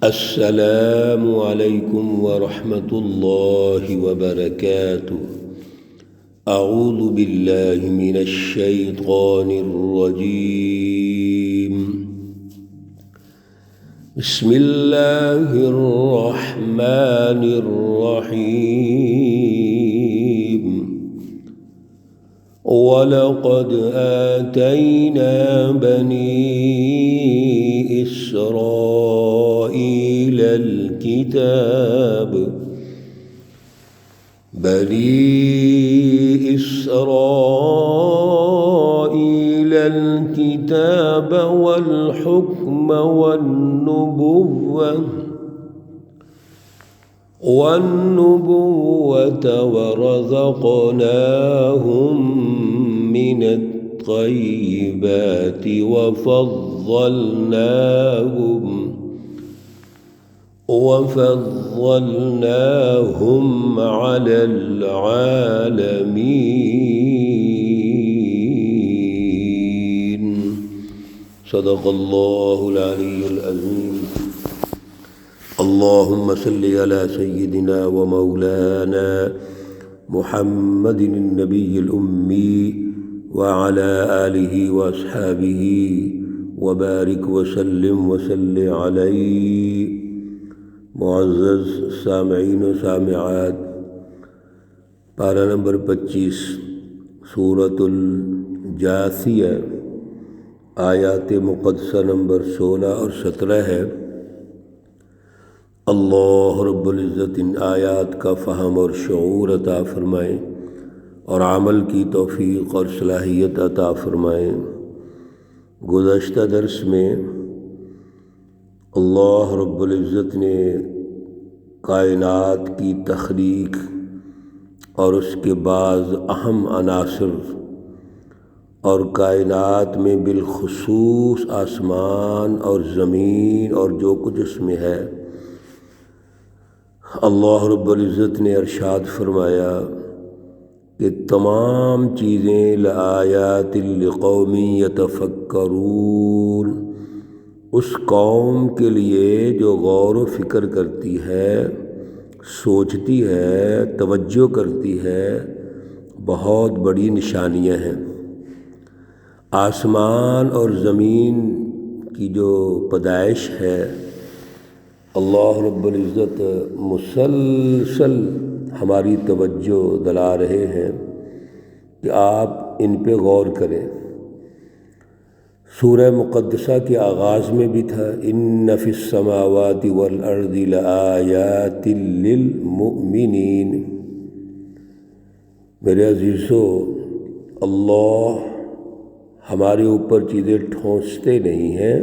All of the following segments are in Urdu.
السلام علیکم ورحمۃ اللہ وبرکاتہ۔ اعوذ باللہ من الشیطان الرجیم۔ بسم اللہ الرحمن الرحیم۔ وَلَقَدْ آتَيْنَا بَنِي إسرائيل الكتاب والحكم والنبوة ورزقناهم من الطيبات وفضلناهم على العالمين۔ صدق اللہ العلی العظیم۔ اللہم صلی علی سیدنا و مولانا محمد النبی الأمی وعلى آلہ واصحابہ وبارک وسلم وصلی علیہ۔ معزز سامعین و سامعات، پارہ نمبر 25 سورۃ الجاثیہ، آیات مقدسہ نمبر 16 اور 17 ہے۔ اللہ رب العزت ان آیات کا فہم اور شعور عطا فرمائیں اور عمل کی توفیق اور صلاحیت عطا فرمائیں۔ گزشتہ درس میں اللہ رب العزت نے کائنات کی تخلیق اور اس کے بعض اہم عناصر اور کائنات میں بالخصوص آسمان اور زمین اور جو کچھ اس میں ہے، اللہ رب العزت نے ارشاد فرمایا کہ تمام چیزیں لآیات لقوم یتفکرون، اس قوم کے لیے جو غور و فکر کرتی ہے، سوچتی ہے، توجہ کرتی ہے، بہت بڑی نشانیاں ہیں۔ آسمان اور زمین کی جو پیدائش ہے، اللہ رب العزت مسلسل ہماری توجہ دلا رہے ہیں کہ آپ ان پہ غور کریں۔ سورہ مقدسہ کے آغاز میں بھی تھا ان فی السماوات والارض لآیات للمؤمنین۔ میرے عزیزو، اللہ ہمارے اوپر چیزیں ٹھونستے نہیں ہیں۔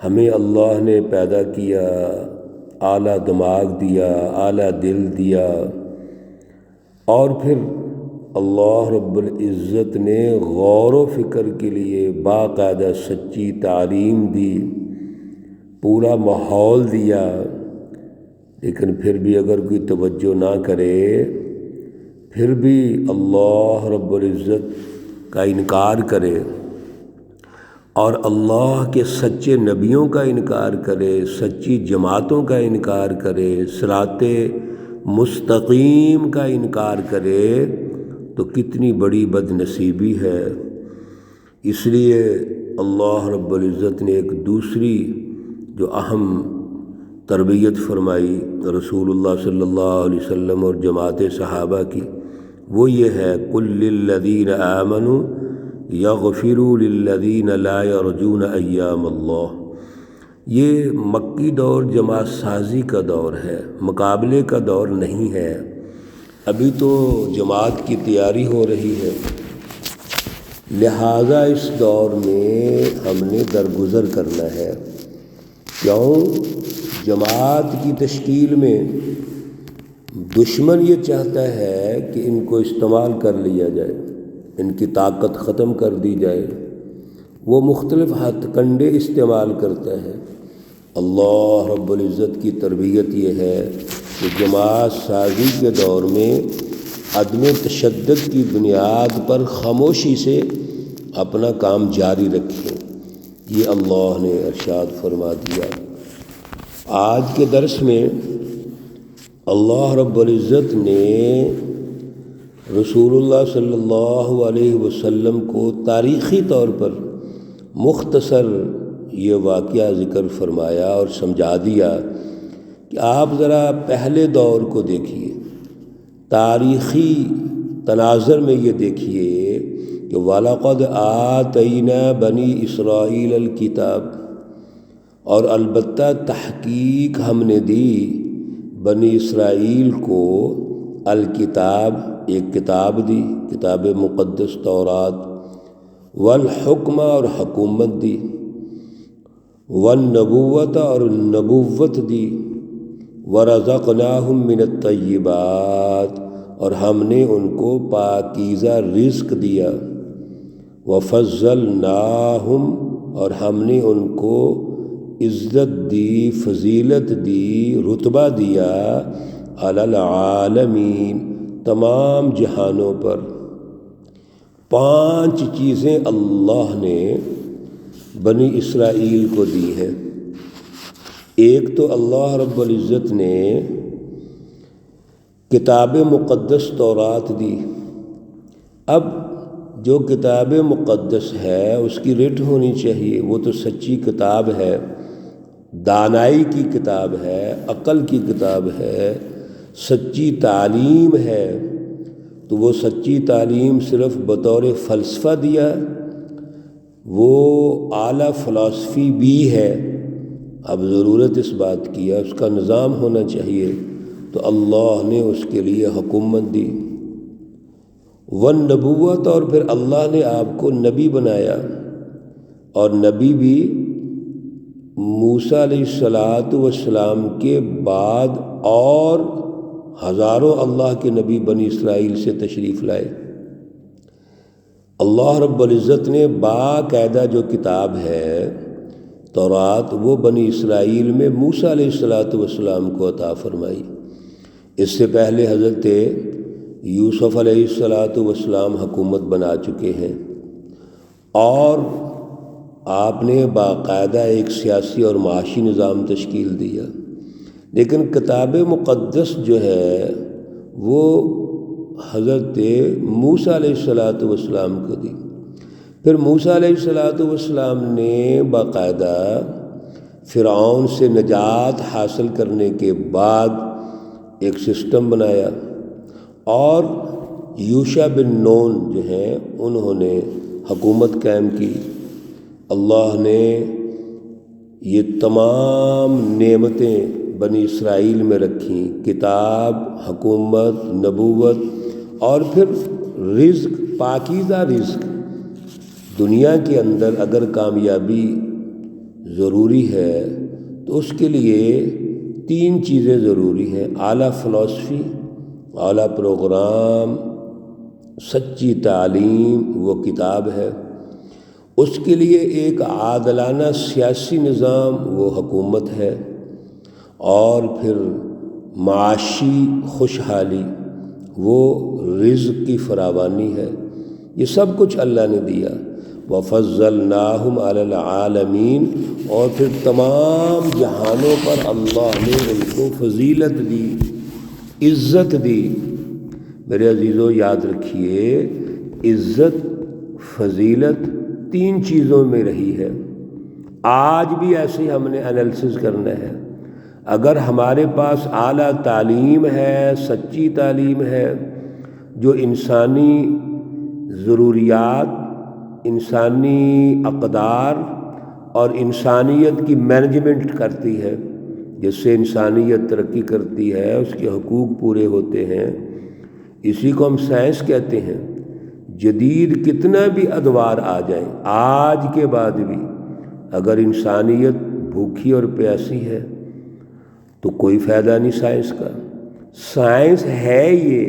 ہمیں اللہ نے پیدا کیا، اعلیٰ دماغ دیا، اعلیٰ دل دیا، اور پھر اللہ رب العزت نے غور و فکر کے لیے باقاعدہ سچی تعلیم دی، پورا ماحول دیا، لیکن پھر بھی اگر کوئی توجہ نہ کرے، پھر بھی اللہ رب العزت کا انکار کرے اور اللہ کے سچے نبیوں کا انکار کرے، سچی جماعتوں کا انکار کرے، صراط مستقیم کا انکار کرے، تو کتنی بڑی بد نصیبی ہے۔ اس لیے اللہ رب العزت نے ایک دوسری جو اہم تربیت فرمائی رسول اللہ صلی اللہ علیہ وسلم اور جماعت صحابہ کی، وہ یہ ہے قُل لِّلَّذِينَ آمَنُوا یغفروا للذین لا یرجون ایام اللہ۔ یہ مکی دور جماعت سازی کا دور ہے، مقابلے کا دور نہیں ہے۔ ابھی تو جماعت کی تیاری ہو رہی ہے، لہٰذا اس دور میں ہم نے درگزر کرنا ہے۔ کیوں؟ جماعت کی تشکیل میں دشمن یہ چاہتا ہے کہ ان کو استعمال کر لیا جائے، ان کی طاقت ختم کر دی جائے، وہ مختلف ہتھ کنڈے استعمال کرتا ہے۔ اللہ رب العزت کی تربیت یہ ہے کہ جماعت سازی کے دور میں عدم تشدد کی بنیاد پر خاموشی سے اپنا کام جاری رکھیں، یہ اللہ نے ارشاد فرما دیا۔ آج کے درس میں اللہ رب العزت نے رسول اللہ صلی اللہ علیہ وسلم کو تاریخی طور پر مختصر یہ واقعہ ذکر فرمایا اور سمجھا دیا کہ آپ ذرا پہلے دور کو دیکھیے، تاریخی تناظر میں یہ دیکھیے کہ وَلَقَدْ آتَيْنَا بَنِي إِسْرَائِيلَ الْكِتَابَ، اور البتہ تحقیق ہم نے دی بنی اسرائیل کو الکتاب، ایک کتاب دی، کتاب مقدس تورات، والحکمہ، اور حکومت دی، والنبوت، اور نبوت دی، ورزقناہم من الطیبات، اور ہم نے ان کو پاکیزہ رزق دیا، وفضلناہم، اور ہم نے ان کو عزت دی، فضیلت دی، رتبہ دیا، علی العالمین، تمام جہانوں پر۔ 5 چیزیں اللہ نے بنی اسرائیل کو دی ہیں۔ ایک تو اللہ رب العزت نے کتاب مقدس تورات دی۔ اب جو کتاب مقدس ہے اس کی رٹ ہونی چاہیے، وہ تو سچی کتاب ہے، دانائی کی کتاب ہے، عقل کی کتاب ہے، سچی تعلیم ہے۔ تو وہ سچی تعلیم صرف بطور فلسفہ دیا، وہ اعلیٰ فلسفی بھی ہے۔ اب ضرورت اس بات کی ہے، اس کا نظام ہونا چاہیے، تو اللہ نے اس کے لیے حکومت دی۔ والنبوت، اور پھر اللہ نے آپ کو نبی بنایا، اور نبی بھی موسیٰ علیہ السلام کے بعد اور ہزاروں اللہ کے نبی بنی اسرائیل سے تشریف لائے۔ اللہ رب العزت نے باقاعدہ جو کتاب ہے تورات، وہ بنی اسرائیل میں موسیٰ علیہ السلام کو عطا فرمائی۔ اس سے پہلے حضرت یوسف علیہ السلام حکومت بنا چکے ہیں، اور آپ نے باقاعدہ ایک سیاسی اور معاشی نظام تشکیل دیا۔ لیکن کتاب مقدس جو ہے وہ حضرت موسیٰ علیہ السلام کو دی۔ پھر موسیٰ علیہ السلام نے باقاعدہ فرعون سے نجات حاصل کرنے کے بعد ایک سسٹم بنایا، اور یوشع بن نون جو ہیں انہوں نے حکومت قائم کی۔ اللہ نے یہ تمام نعمتیں بنی اسرائیل میں رکھیں، کتاب، حکومت، نبوت، اور پھر رزق، پاکیزہ رزق۔ دنیا کے اندر اگر کامیابی ضروری ہے تو اس کے لیے 3 چیزیں ضروری ہیں: اعلیٰ فلسفی، اعلیٰ پروگرام، سچی تعلیم، وہ کتاب ہے۔ اس کے لیے ایک عادلانہ سیاسی نظام، وہ حکومت ہے، اور پھر معاشی خوشحالی، وہ رزق کی فراوانی ہے۔ یہ سب کچھ اللہ نے دیا۔ وَفَضَّلْنَاهُمْ عَلَى الْعَالَمِينَ، اور پھر تمام جہانوں پر اللہ نے ان کو فضیلت دی، عزت دی۔ میرے عزیزو یاد رکھیے، عزت، فضیلت 3 چیزوں میں رہی ہے۔ آج بھی ایسے ہم نے انالیسس کرنا ہے۔ اگر ہمارے پاس اعلیٰ تعلیم ہے، سچی تعلیم ہے، جو انسانی ضروریات، انسانی اقدار اور انسانیت کی مینجمنٹ کرتی ہے، جس سے انسانیت ترقی کرتی ہے، اس کے حقوق پورے ہوتے ہیں، اسی کو ہم سائنس کہتے ہیں۔ جدید کتنا بھی ادوار آ جائیں، آج کے بعد بھی اگر انسانیت بھوکی اور پیاسی ہے تو کوئی فائدہ نہیں سائنس کا۔ سائنس ہے یہ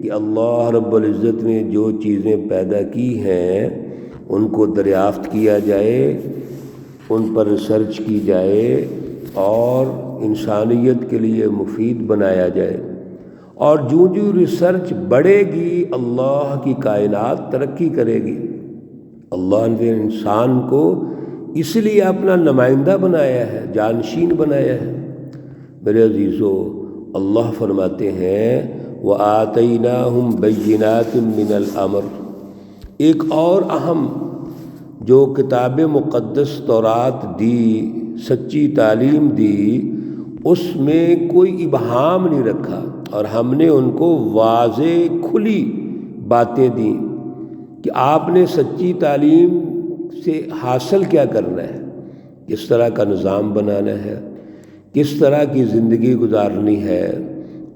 کہ اللہ رب العزت نے جو چیزیں پیدا کی ہیں ان کو دریافت کیا جائے، ان پر ریسرچ کی جائے، اور انسانیت کے لیے مفید بنایا جائے۔ اور جو ریسرچ بڑھے گی، اللہ کی کائنات ترقی کرے گی۔ اللہ نے انسان کو اس لیے اپنا نمائندہ بنایا ہے، جانشین بنایا ہے۔ میرے عزیزو، اللہ فرماتے ہیں وَآتَيْنَاهُمْ بَيِّنَاتٍ مِّنَ الْأَمْرِ، ایک اور اہم جو کتاب مقدس تورات دی، سچی تعلیم دی، اس میں کوئی ابہام نہیں رکھا، اور ہم نے ان کو واضح کھلی باتیں دیں کہ آپ نے سچی تعلیم سے حاصل کیا کرنا ہے، کس طرح کا نظام بنانا ہے، کس طرح کی زندگی گزارنی ہے۔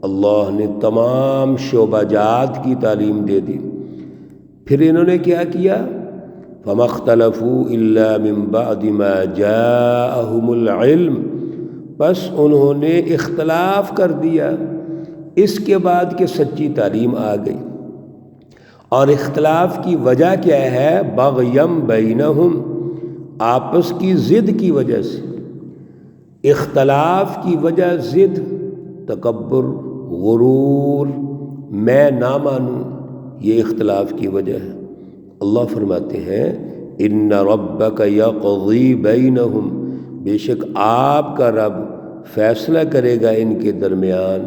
اللہ نے تمام شعبہ جات کی تعلیم دے دی۔ پھر انہوں نے کیا کیا؟ فَمَا اخْتَلَفُوا إِلَّا مِن بَعْدِ مَا جَاءَهُمُ الْعِلْمُ، بس انہوں نے اختلاف کر دیا اس کے بعد کہ سچی تعلیم آ گئی۔ اور اختلاف کی وجہ کیا ہے؟ بغیم بینہم، آپس کی ضد کی وجہ سے۔ اختلاف کی وجہ ضد، تکبر، غرور، میں نہ مانوں، یہ اختلاف کی وجہ ہے۔ اللہ فرماتے ہیں ان ربک یقضی بینہم، بے شک آپ کا رب فیصلہ کرے گا ان کے درمیان،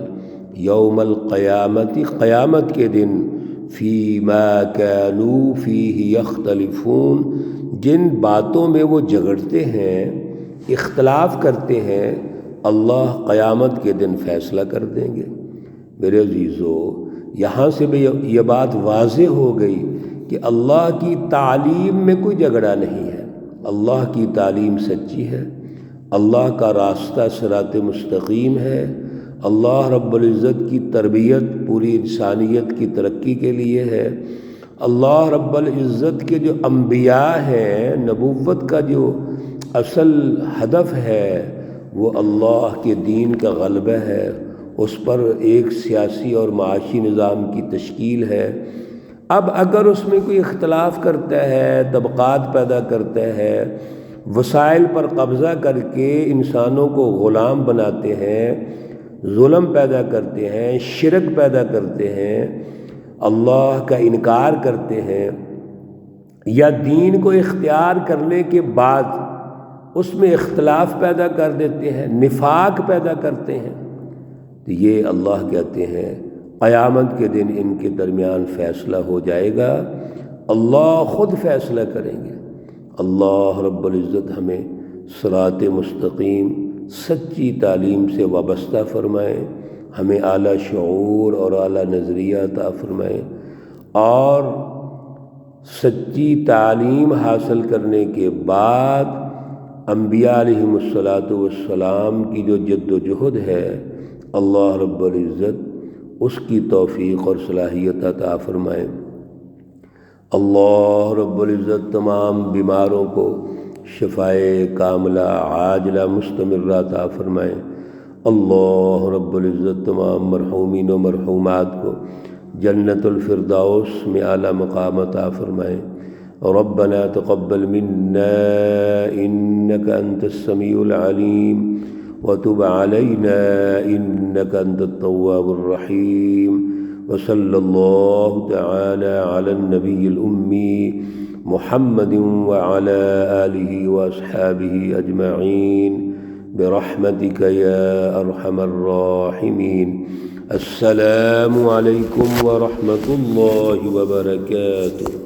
یوم القیامت، قیامت کے دن، فیما کانوا فیہ یختلفون، جن باتوں میں وہ جھگڑتے ہیں، اختلاف کرتے ہیں، اللہ قیامت کے دن فیصلہ کر دیں گے۔ میرے عزیزو، یہاں سے بھی یہ بات واضح ہو گئی کہ اللہ کی تعلیم میں کوئی جھگڑا نہیں ہے، اللہ کی تعلیم سچی ہے، اللہ کا راستہ صراط مستقیم ہے، اللہ رب العزت کی تربیت پوری انسانیت کی ترقی کے لیے ہے۔ اللہ رب العزت کے جو انبیاء ہیں، نبوت کا جو اصل ہدف ہے وہ اللہ کے دین کا غلبہ ہے، اس پر ایک سیاسی اور معاشی نظام کی تشکیل ہے۔ اب اگر اس میں کوئی اختلاف کرتا ہے، طبقات پیدا کرتا ہے، وسائل پر قبضہ کر کے انسانوں کو غلام بناتے ہیں، ظلم پیدا کرتے ہیں، شرک پیدا کرتے ہیں، اللہ کا انکار کرتے ہیں، یا دین کو اختیار کرنے کے بعد اس میں اختلاف پیدا کر دیتے ہیں، نفاق پیدا کرتے ہیں، تو یہ اللہ کہتے ہیں قیامت کے دن ان کے درمیان فیصلہ ہو جائے گا، اللہ خود فیصلہ کریں گے۔ اللہ رب العزت ہمیں صراط مستقیم، سچی تعلیم سے وابستہ فرمائے، ہمیں اعلیٰ شعور اور اعلیٰ نظریہ عطا فرمائے، اور سچی تعلیم حاصل کرنے کے بعد انبیاء علیہم السلام کی جو جد و جہد ہے، اللہ رب العزت اس کی توفیق اور صلاحیت عطا فرمائے۔ اللہ رب العزت تمام بیماروں کو شفائے کاملہ عاجلہ مستمرہ عطا فرمائے۔ اللہ رب العزت تمام مرحومین و مرحومات کو جنت الفردوس میں اعلیٰ مقام عطا فرمائے۔ ربنا تقبل منا انك انت السميع العليم وتب علينا انك انت التواب الرحيم، وصلى الله تعالى على النبي الأمي محمد وعلى آله وأصحابه أجمعين برحمتك يا أرحم الراحمين۔ السلام عليكم ورحمة الله وبركاته۔